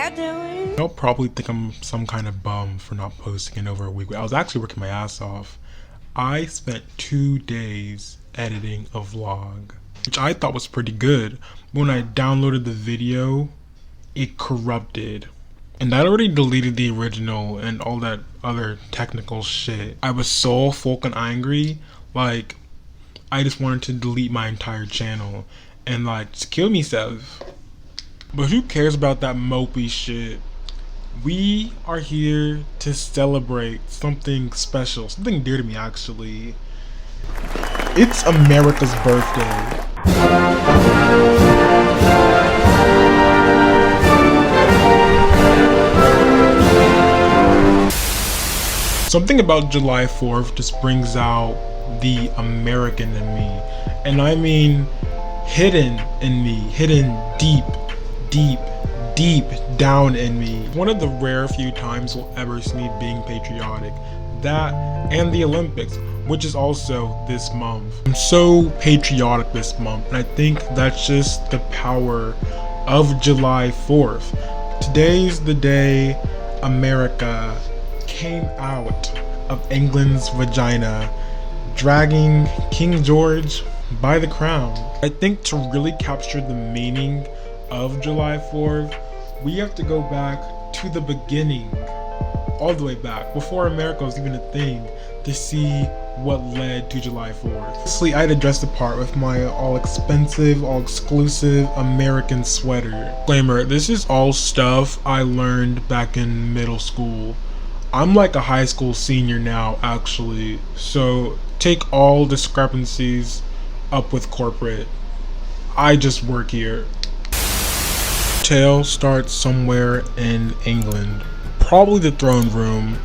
y'all doing? They'll probably think I'm some kind of bum for not posting in over a week. I was actually working my ass off. I spent 2 days editing a vlog, which I thought was pretty good. When I downloaded the video, it corrupted. And I already deleted the original and all that other technical shit. I was so fucking angry, like, I just wanted to delete my entire channel and like, just kill myself. But who cares about that mopey shit? We are here to celebrate something special, something dear to me actually. It's America's birthday. Something about July 4th just brings out the American in me. And I mean hidden in me, hidden deep down in me. One of the rare few times you'll ever see me being patriotic. That and the Olympics, which is also this month. I'm so patriotic this month, and I think that's just the power of July 4th. Today's the day America came out of England's vagina, dragging King George by the crown. I think to really capture the meaning of July 4th, we have to go back to the beginning, all the way back, before America was even a thing, to see what led to July 4th. Honestly, I had to dress the part with my all expensive, all exclusive American sweater. Disclaimer, this is all stuff I learned back in middle school. I'm like a high school senior now, actually, so take all discrepancies up with corporate. I just work here. Tale starts somewhere in England, probably the throne room.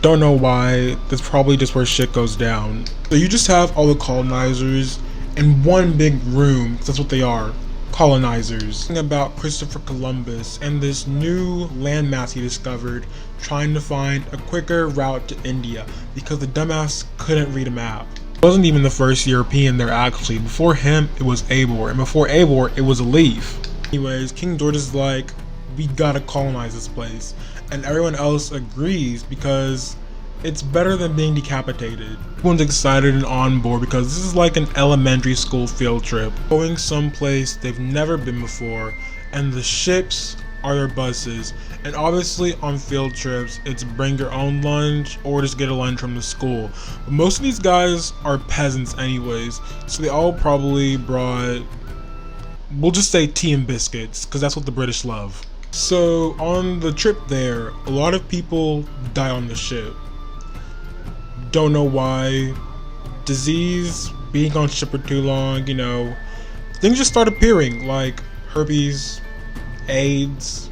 Don't know why, that's probably just where shit goes down. So you just have all the colonizers in one big room, because that's what they are, colonizers. About Christopher Columbus and this new landmass he discovered, trying to find a quicker route to India because the dumbass couldn't read a map. He wasn't even the first European there actually. Before him it was Abor, and before Abor it was a Leaf. Anyways, King George is like, we gotta colonize this place, and everyone else agrees because it's better than being decapitated. Everyone's excited and on board because this is like an elementary school field trip, going someplace they've never been before, and the ships are their buses. And obviously on field trips, it's bring your own lunch or just get a lunch from the school. But most of these guys are peasants anyways, so they all probably brought, we'll just say tea and biscuits, because that's what the British love. So on the trip there, a lot of people die on the ship. Don't know why. Disease, being on ship for too long, you know, things just start appearing like herpes, AIDS,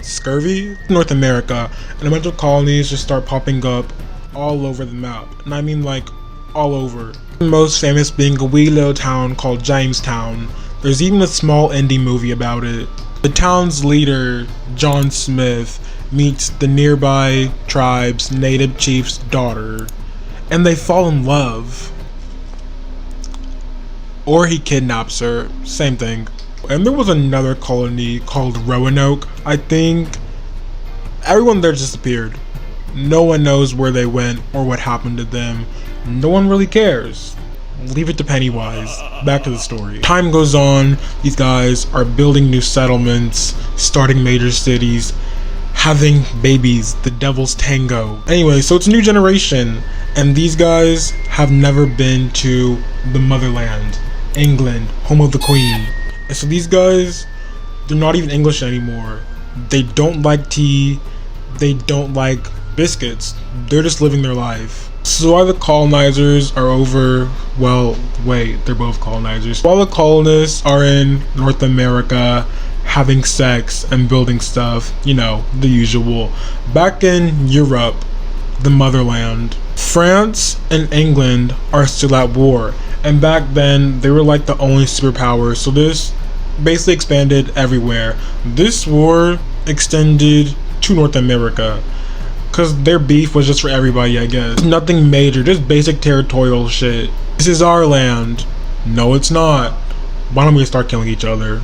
scurvy. North America, and a bunch of colonies just start popping up all over the map, and I mean like all over. The most famous being a wee little town called Jamestown. There's even a small indie movie about it. The town's leader, John Smith, meets the nearby tribe's native chief's daughter, and they fall in love. Or he kidnaps her, same thing. And there was another colony called Roanoke. I think everyone there disappeared. No one knows where they went or what happened to them. No one really cares. Leave it to Pennywise. Back to the story. Time goes on, these guys are building new settlements, starting major cities, having babies, the devil's tango. Anyway, so it's a new generation, and these guys have never been to the motherland, England, home of the Queen. And so these guys, they're not even English anymore. They don't like tea, they don't like biscuits. They're just living their life. So while the colonizers are over, well, wait, they're both colonizers. While the colonists are in North America having sex and building stuff, you know, the usual. Back in Europe, the motherland, France and England are still at war. And back then, they were like the only superpower, so this basically expanded everywhere. This war extended to North America, because their beef was just for everybody, I guess. Nothing major, just basic territorial shit. This is our land. No, it's not. Why don't we start killing each other?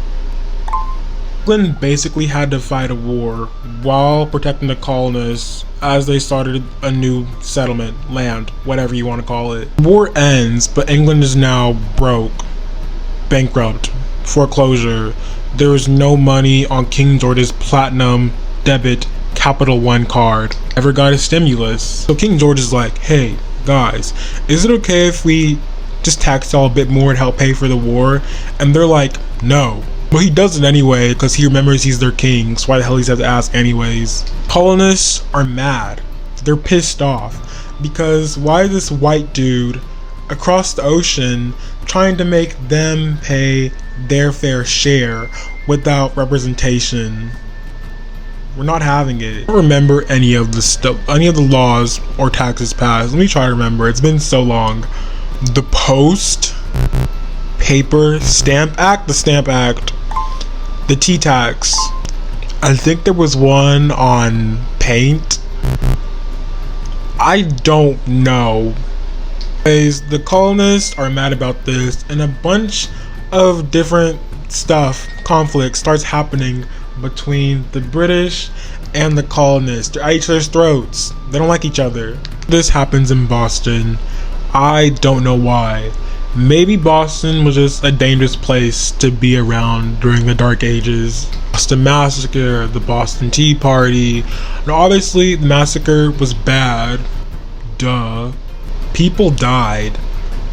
England basically had to fight a war while protecting the colonists as they started a new settlement, land, whatever you want to call it. The war ends, but England is now broke, bankrupt, foreclosure. There is no money on King George's platinum debit Capital One card. Never got a stimulus. So King George is like, hey guys, is it okay if we just tax y'all a bit more and help pay for the war? And they're like, no. But he does it anyway because he remembers he's their king, so why the hell he's have to ask anyways. Colonists are mad. They're pissed off because why is this white dude across the ocean trying to make them pay their fair share without representation? We're not having it. I don't remember any of the laws or taxes passed. Let me try to remember. It's been so long. The Post Paper Stamp Act, the Stamp Act, the tea tax. I think there was one on paint. I don't know. Anyways, the colonists are mad about this, and a bunch of different stuff, conflict starts happening between the British and the colonists. They're at each other's throats. They don't like each other. This happens in Boston. I don't know why. Maybe Boston was just a dangerous place to be around during the Dark Ages. Boston Massacre, the Boston Tea Party. And obviously the massacre was bad. Duh. People died.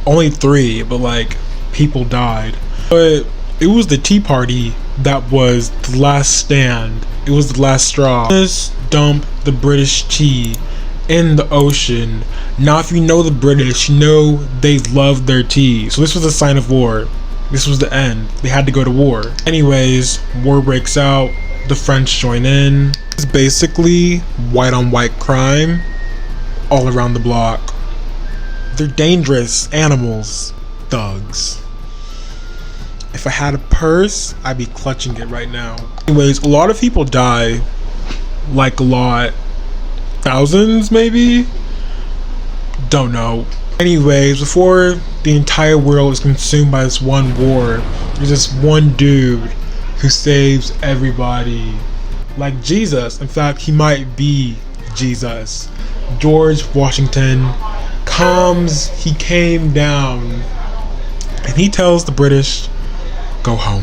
Only 3, but like, people died. But it was the Tea Party that was the last stand. It was the last straw. Just dump the British tea in the ocean. Now if you know the British, you know they love their tea. So this was a sign of war. This was the end. They had to go to war. Anyways, war breaks out. The French join in. It's basically white on white crime all around the block. They're dangerous animals. Thugs. If I had a purse, I'd be clutching it right now. Anyways, a lot of people die. Like a lot. Thousands, maybe? Don't know. Anyways, before the entire world is consumed by this one war, there's this one dude who saves everybody. Like Jesus. In fact, he might be Jesus. George Washington he came down, and he tells the British, go home.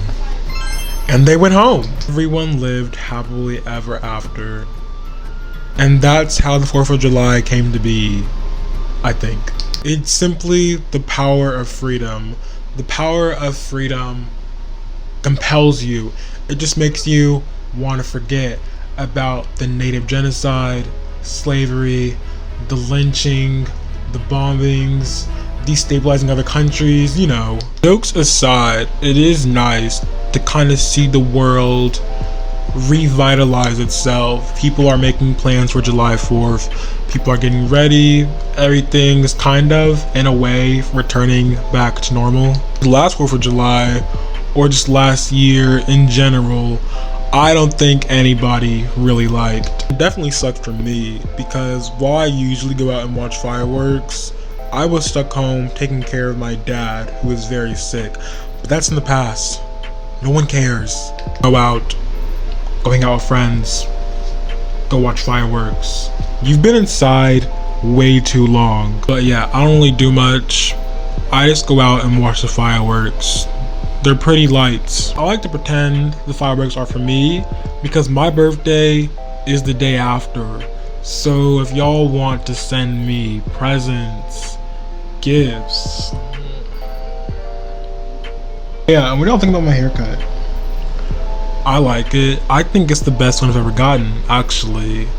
And they went home. Everyone lived happily ever after. And that's how the 4th of July came to be, I think. It's simply the power of freedom. The power of freedom compels you. It just makes you want to forget about the native genocide, slavery, the lynching, the bombings, destabilizing other countries, you know. Jokes aside, it is nice to kind of see the world revitalize itself. People are making plans for July 4th. People are getting ready. Everything's kind of, in a way, returning back to normal. The last 4th of July, or just last year in general, I don't think anybody really liked. It definitely sucked for me because while I usually go out and watch fireworks, I was stuck home taking care of my dad who was very sick. But that's in the past. No one cares. Go out, going out with friends, go watch fireworks. You've been inside way too long. But yeah, I don't really do much. I just go out and watch the fireworks. They're pretty lights. I like to pretend the fireworks are for me because my birthday is the day after. So if y'all want to send me presents, gifts. Yeah, and what do y'all think about my haircut? I like it. I think it's the best one I've ever gotten, actually.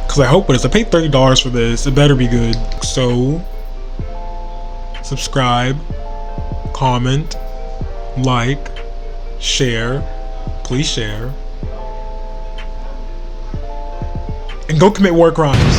Because I hope it is. I paid $30 for this. It better be good. So, subscribe, comment, like, share, please share, and go commit war crimes.